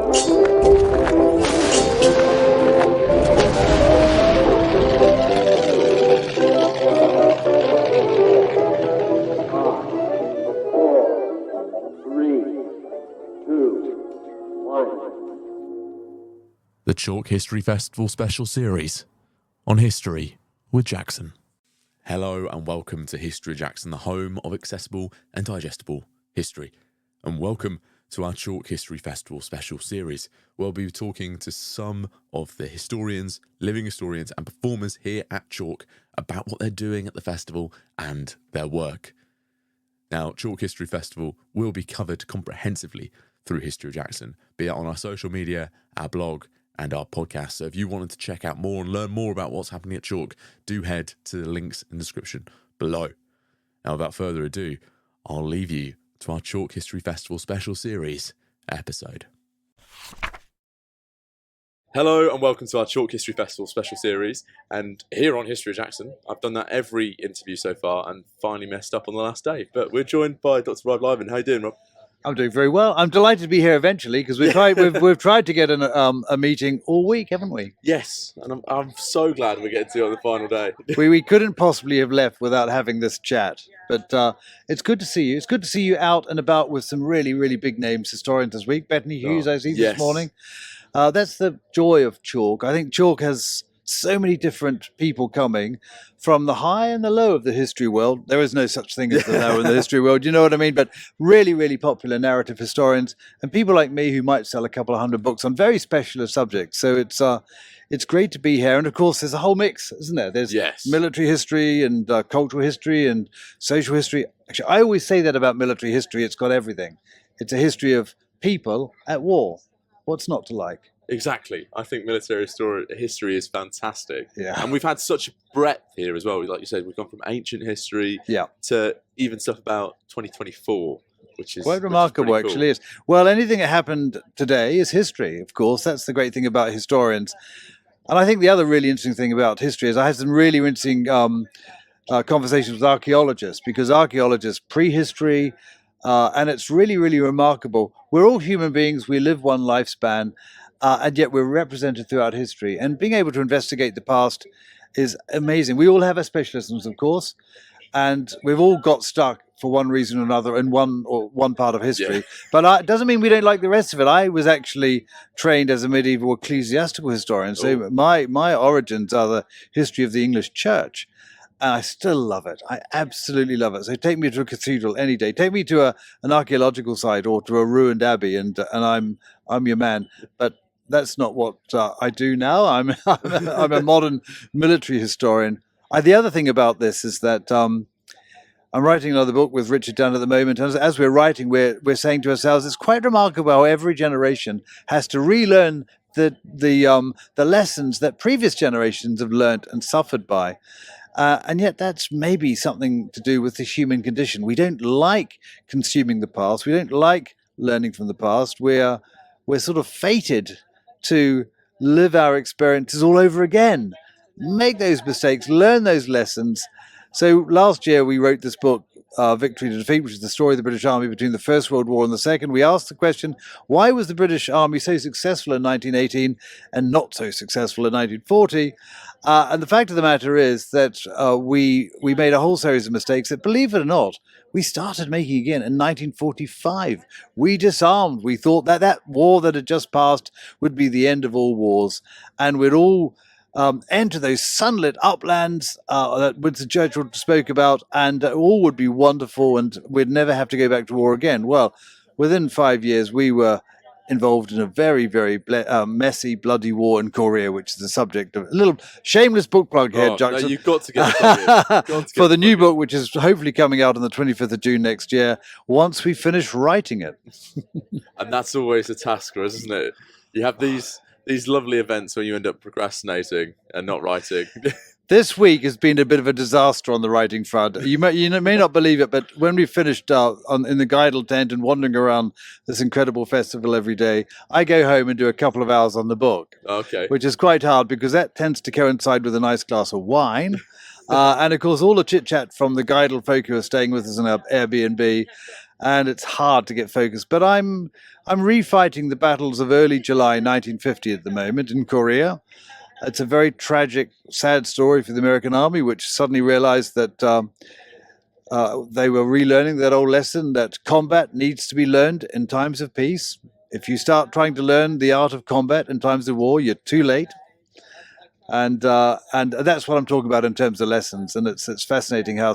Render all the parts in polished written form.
The Chalke History Festival special series on history with Jackson. Hello and welcome to History with Jackson, the home of accessible and digestible history. And welcome to our Chalke History Festival special series, where we'll be talking to some of the historians, living historians and performers here at Chalke about what they're doing at the festival and their work. Now, Chalke History Festival will be covered comprehensively through History with Jackson, be it on our social media, our blog, and our podcast. So if you wanted to check out more and learn more about what's happening at Chalke, do head to the links in the description below. Now, without further ado, I'll leave you to our Chalke History Festival special series episode. Hello and welcome to our Chalke History Festival special series. And here on History with Jackson, I've done that every interview so far and finally messed up on the last day. But we're joined by Dr. Rob Lyman. How you doing, Rob? I'm doing very well. I'm delighted to be here eventually because we've tried to get a meeting all week, haven't we? Yes, and I'm so glad we're getting to it on the final day. we couldn't possibly have left without having this chat. But it's good to see you. It's good to see you out and about with some really, really big names historians this week. Bethany Hughes, I see this morning. That's the joy of Chalke. I think Chalke has so many different people coming from the high and the low of the history world. There is no such thing as the low in the history world, you know what I mean? But really, really popular narrative historians and people like me who might sell a couple of hundred books on very specialist subjects. So it's great to be here. And of course, there's a whole mix, isn't there? There's military history and cultural history and social history. Actually, I always say that about military history. It's got everything. It's a history of people at war. What's not to like? Exactly. I think military history is fantastic. Yeah. And we've had such breadth here as well. Like you said, we've gone from ancient history to even stuff about 2024, which is quite remarkable, cool. Actually. Is. Well, anything that happened today is history, of course. That's the great thing about historians. And I think the other really interesting thing about history is I had some really interesting conversations with archaeologists, because archaeologists, prehistory, and it's really, really remarkable. We're all human beings. We live one lifespan. And yet we're represented throughout history. And being able to investigate the past is amazing. We all have our specialisms, of course, and we've all got stuck for one reason or another in one part of history. But it doesn't mean we don't like the rest of it. I was actually trained as a medieval ecclesiastical historian. So my origins are the history of the English church. And I still love it. I absolutely love it. So take me to a cathedral any day. Take me to an archaeological site or to a ruined abbey, and I'm your man. But that's not what I do now. I'm a modern military historian. The other thing about this is that I'm writing another book with Richard Dunn at the moment. And as we're writing, we're saying to ourselves, it's quite remarkable how every generation has to relearn the lessons that previous generations have learnt and suffered by. And yet that's maybe something to do with the human condition. We don't like consuming the past. We don't like learning from the past. We're sort of fated to live our experiences all over again, make those mistakes, learn those lessons. So last year we wrote this book, Victory to Defeat, which is the story of the British Army between the First World War and the Second. We asked the question, why was the British Army so successful in 1918 and not so successful in 1940? And the fact of the matter is that we made a whole series of mistakes that, believe it or not, we started making again in 1945. We disarmed. We thought that war that had just passed would be the end of all wars, and we'd all enter those sunlit uplands that Winston Churchill spoke about, and all would be wonderful, and we'd never have to go back to war again. Well, within 5 years, we were involved in a very, very messy, bloody war in Korea, which is the subject of a little shameless book plug here, Jackson. No, you've got to get it for the new book, which is hopefully coming out on the 25th of June next year, once we finish writing it. And that's always a task, isn't it? You have these lovely events where you end up procrastinating and not writing. This week has been a bit of a disaster on the writing front. You may not believe it, but when we finished in the Guidl tent and wandering around this incredible festival every day, I go home and do a couple of hours on the book, which is quite hard because that tends to coincide with a nice glass of wine. And of course, all the chit-chat from the Guidl folk who are staying with us in our Airbnb. and it's hard to get focused. But I'm refighting the battles of early July 1950 at the moment in Korea. It's a very tragic, sad story for the American Army, which suddenly realized that they were relearning that old lesson that combat needs to be learned in times of peace. If you start trying to learn the art of combat in times of war, you're too late. And that's what I'm talking about in terms of lessons. And it's fascinating how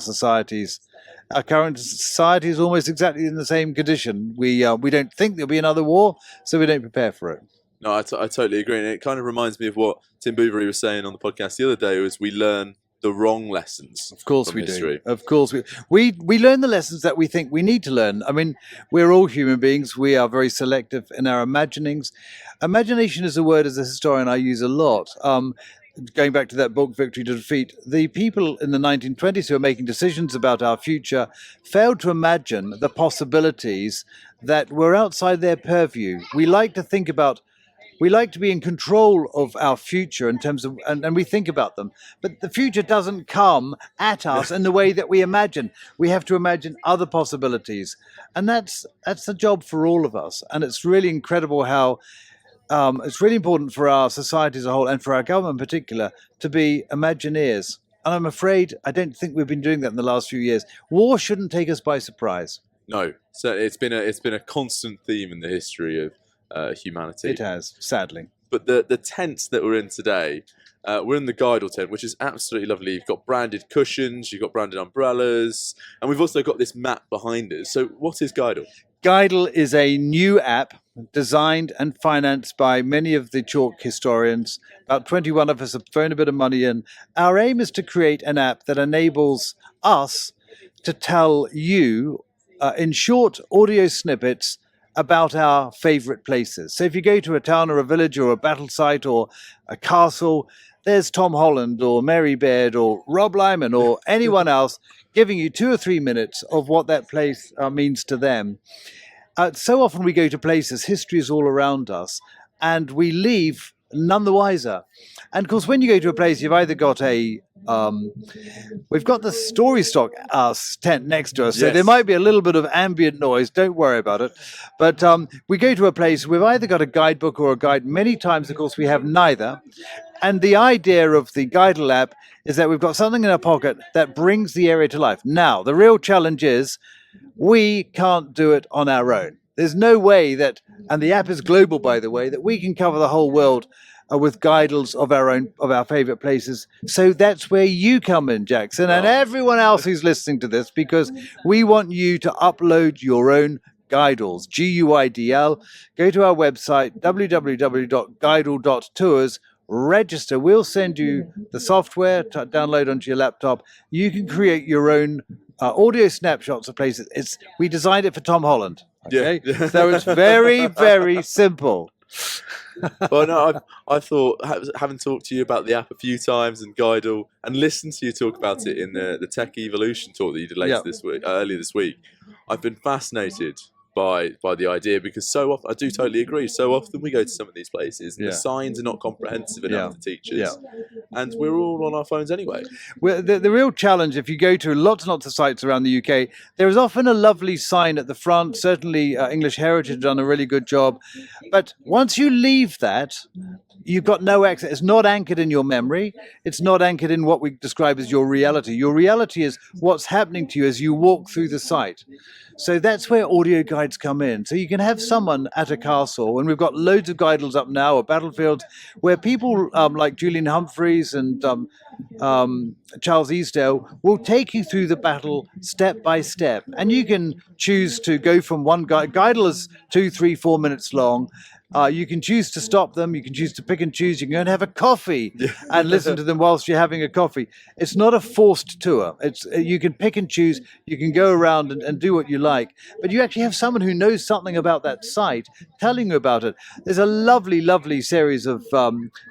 our current society is almost exactly in the same condition. We don't think there'll be another war, so we don't prepare for it. No, I totally agree. And it kind of reminds me of what Tim Bouverie was saying on the podcast the other day, was we learn the wrong lessons. Of course from we history. do. Of course we learn the lessons that we think we need to learn. I mean, we're all human beings. We are very selective in our imaginings. Imagination is a word, as a historian, I use a lot. Going back to that book, Victory to Defeat, the people in the 1920s who are making decisions about our future failed to imagine the possibilities that were outside their purview. We like to be in control of our future in terms of, and we think about them. But the future doesn't come at us in the way that we imagine. We have to imagine other possibilities. And that's the job for all of us. And it's really incredible how it's really important for our society as a whole and for our government in particular to be Imagineers. And I'm afraid I don't think we've been doing that in the last few years. War shouldn't take us by surprise. No, so it's been a constant theme in the history of humanity. It has, sadly. But the tent that we're in today, we're in the Guidl tent, which is absolutely lovely. You've got branded cushions, you've got branded umbrellas, and we've also got this map behind us. So what is Guidl? Guidl is a new app designed and financed by many of the Chalke historians. About 21 of us have thrown a bit of money in. Our aim is to create an app that enables us to tell you, in short audio snippets, about our favorite places. So if you go to a town or a village or a battle site or a castle, there's Tom Holland or Mary Baird or Rob Lyman or anyone else giving you 2 or 3 minutes of what that place means to them. So often we go to places, history is all around us, and we leave none the wiser. And of course, when you go to a place, you've either got we've got the Story Stock tent next to us, so there might be a little bit of ambient noise. Don't worry about it. But we go to a place, we've either got a guidebook or a guide. Many times, of course, we have neither. And the idea of the Guidl app is that we've got something in our pocket that brings the area to life. Now, the real challenge is we can't do it on our own. There's no way that, and the app is global, by the way, that we can cover the whole world with guidles of our favorite places. So that's where you come in, Jackson, and everyone else who's listening to this, because we want you to upload your own guidles, Guidl. Go to our website, www.guidl.tours. Register. We'll send you the software to download onto your laptop. You can create your own audio snapshots of places. We designed it for Tom Holland. Okay, so it's very, very simple. Well, no, I thought, having talked to you about the app a few times and Guidl, and listened to you talk about it in the Tech Evolution talk that you did earlier this week, I've been fascinated by the idea, because so often, I do totally agree, so often we go to some of these places and the signs are not comprehensive enough to teachers, and we're all on our phones anyway. Well, the real challenge, if you go to lots and lots of sites around the UK, there is often a lovely sign at the front. Certainly English Heritage have done a really good job, but once you leave that, you've got no access. It's not anchored in your memory. It's not anchored in what we describe as your reality. Your reality is what's happening to you as you walk through the site. So that's where audio guides come in. So you can have someone at a castle, and we've got loads of guidles up now, or battlefields, where people like Julian Humphreys and Charles Easdale will take you through the battle step by step. And you can choose to go from one guide. Guidle is 2, 3, 4 minutes long. You can choose to stop them. You can choose to pick and choose. You can go and have a coffee and listen to them whilst you're having a coffee. It's not a forced tour. You can pick and choose. You can go around and do what you like. But you actually have someone who knows something about that site telling you about it. There's a lovely, lovely series of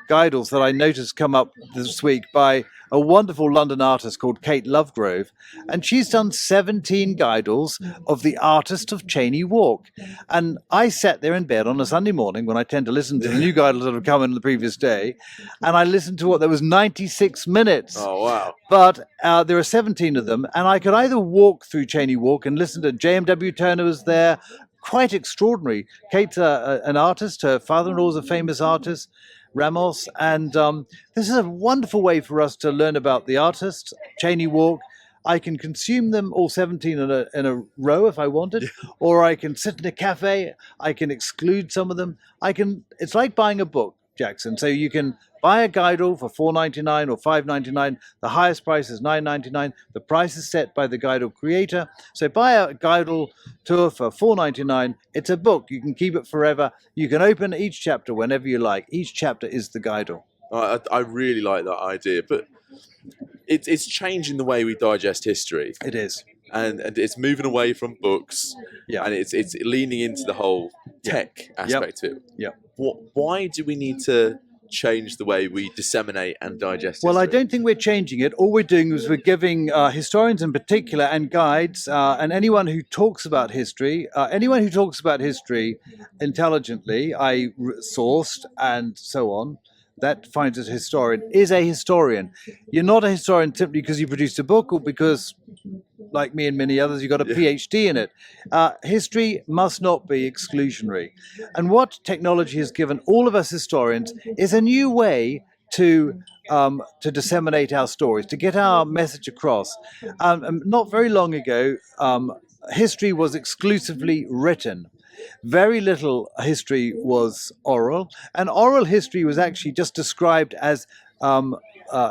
guidles that I noticed come up this week by a wonderful London artist called Kate Lovegrove, and she's done 17 Guidles of the artist of Cheyne Walk. And I sat there in bed on a Sunday morning when I tend to listen to the new Guidles that have come in the previous day, and I listened to what there was 96 minutes. Oh, wow. But there are 17 of them, and I could either walk through Cheyne Walk and listen to J.M.W. Turner was there. Quite extraordinary. Kate's an artist. Her father-in-law is a famous artist, Ramos. And this is a wonderful way for us to learn about the artists, Cheyne Walk. I can consume them all 17 in a row if I wanted, or I can sit in a cafe. I can exclude some of them. It's like buying a book, Jackson. So you can buy a Guidle for $4.99 or $5.99. The highest price is $9.99. The price is set by the Guidle creator. So buy a Guidle tour for $4.99. It's a book. You can keep it forever. You can open each chapter whenever you like. Each chapter is the Guidle. I really like that idea, but it's changing the way we digest history. It is. And it's moving away from books, and it's leaning into the whole tech aspect of it. Yeah. Why do we need to change the way we disseminate and digest history? Well, I don't think we're changing it. All we're doing is we're giving historians in particular and guides and anyone who talks about history, intelligently, sourced and so on, that finds a historian, is a historian. You're not a historian simply because you produced a book or because, like me and many others, you got a PhD in it. History must not be exclusionary. And what technology has given all of us historians is a new way to disseminate our stories, to get our message across. Not very long ago, history was exclusively written. Very little history was oral, and oral history was actually just described as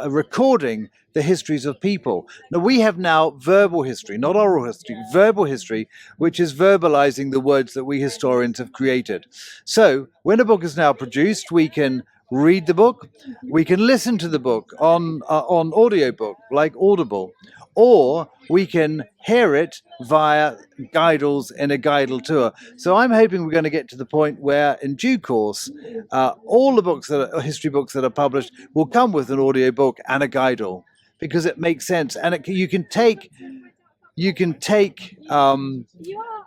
recording the histories of people. Now we have now verbal history, not oral history, verbal history, which is verbalizing the words that we historians have created. So when a book is now produced, we can read the book, we can listen to the book on audiobook like Audible, or we can hear it via Guidles in a Guidle tour. So I'm hoping we're going to get to the point where, in due course, all the books history books that are published will come with an audiobook and a Guidle, because it makes sense, and you can take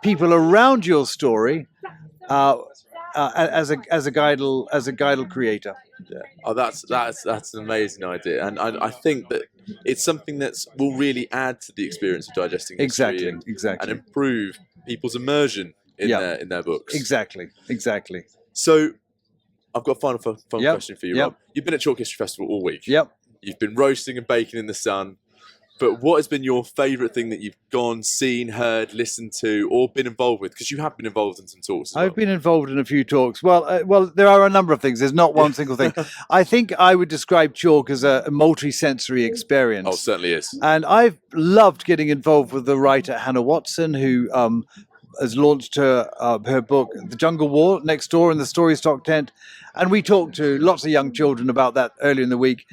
people around your story as a Guidle creator. Yeah. Oh, that's an amazing idea, and I think that it's something that will really add to the experience of digesting history and improve people's immersion in their books. Exactly. So, I've got a final question for you, Yep. Rob. You've been at Chalke History Festival all week. Yep. You've been roasting and baking in the sun. But what has been your favourite thing that you've gone, seen, heard, listened to, or been involved with? Because you have been involved in some talks as well. I've been involved in a few talks. Well, there are a number of things. There's not one single thing. I think I would describe Chalke as a multi-sensory experience. Oh, it certainly is. And I've loved getting involved with the writer Hannah Watson, who has launched her book, The Jungle War, Next Door in the Story Stock Tent. And we talked to lots of young children about that earlier in the week.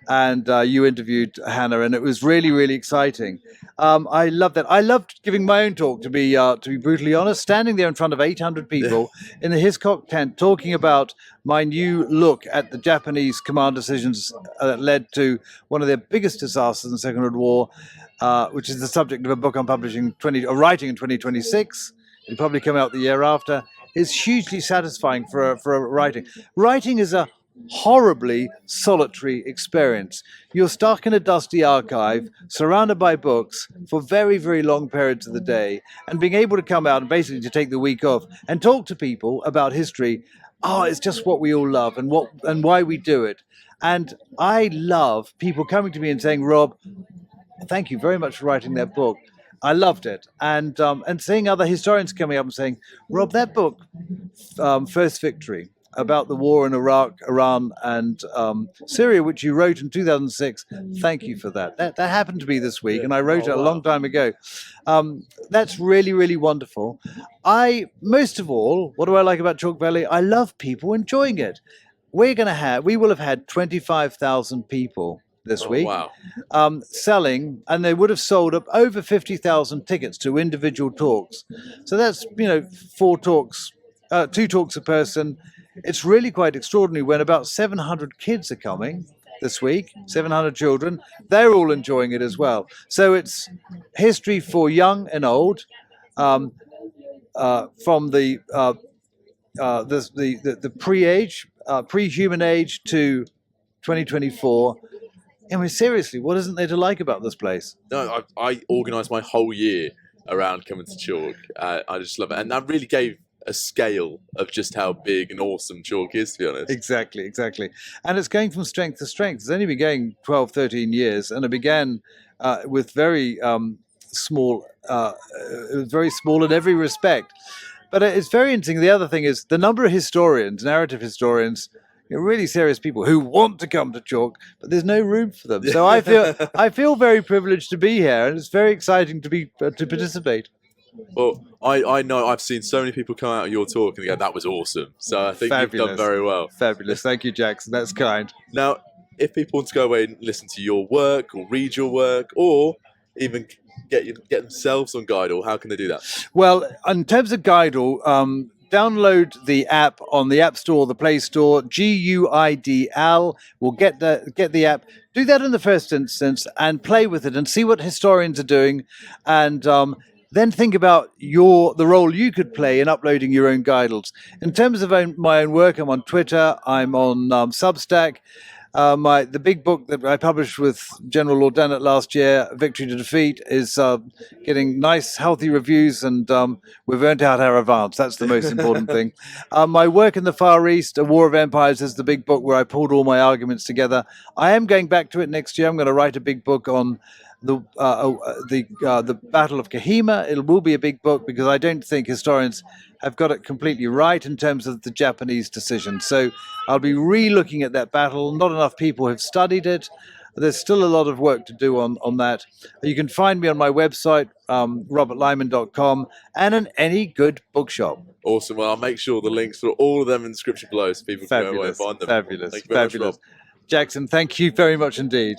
And you interviewed Hannah, and it was really, really exciting. I loved that. I loved giving my own talk, to be brutally honest, standing there in front of 800 people in the Hiscock tent, talking about my new look at the Japanese command decisions that led to one of their biggest disasters in the Second World War, which is the subject of a book I'm writing in 2026. It'll probably come out the year after. Is hugely satisfying for writing. Writing is a horribly solitary experience. You're stuck in a dusty archive, surrounded by books for very, very long periods of the day, and being able to come out and basically to take the week off and talk to people about history. It's just what we all love and why we do it. And I love people coming to me and saying, Rob, thank you very much for writing that book. I loved it. And seeing other historians coming up and saying, Rob, that book, First Victory, about the war in Iraq, Iran, and Syria, which you wrote in 2006, thank you for that. That happened to me this week, and I wrote it a long time ago. That's really, really wonderful. Most of all, what do I like about Chalke Valley? I love people enjoying it. We will have had 25,000 people this week, selling, and they would have sold up over 50,000 tickets to individual talks. So that's 4 talks, 2 talks a person. It's really quite extraordinary when about 700 kids are coming this week, 700 children. They're all enjoying it as well. So it's history for young and old, um, from the pre-age, pre-human age to 2024. I mean, seriously, what isn't there to like about this place? No, I organised my whole year around coming to Chalke. I just love it, and that really gave a scale of just how big and awesome Chalke is, to be honest. Exactly. And it's going from strength to strength. It's only been going 12, 13 years, and it began with very small, it was very small in every respect. But it's very interesting. The other thing is the number of historians, narrative historians, really serious people who want to come to Chalke, but there's no room for them. So I feel very privileged to be here, and it's very exciting to participate. Well, I know I've seen so many people come out of your talk and go, that was awesome. So I think you've done very well. Fabulous. Thank you, Jackson. That's kind. Now, if people want to go away and listen to your work or read your work or even get themselves on Guidl, how can they do that? Well, in terms of Guidl, download the app on the App Store, the Play Store, Guidl. We'll get the app. Do that in the first instance and play with it and see what historians are doing, and then think about the role you could play in uploading your own Guidls. In terms of my own work, I'm on Twitter, I'm on Substack. The big book that I published with General Lord Dennett last year, Victory to Defeat, is getting nice, healthy reviews, and we've earned out our advance. That's the most important thing. My work in the Far East, A War of Empires, is the big book where I pulled all my arguments together. I am going back to it next year. I'm going to write a big book on the Battle of Kohima. It will be a big book because I don't think historians have got it completely right in terms of the Japanese decision. So I'll be re-looking at that battle. Not enough people have studied it. There's still a lot of work to do on that. You can find me on my website, robertlyman.com, and in any good bookshop. Awesome. Well, I'll make sure the links for all of them in the description below so people can go away and find them. Fabulous. Thank you very much, Rob. Jackson, thank you very much indeed.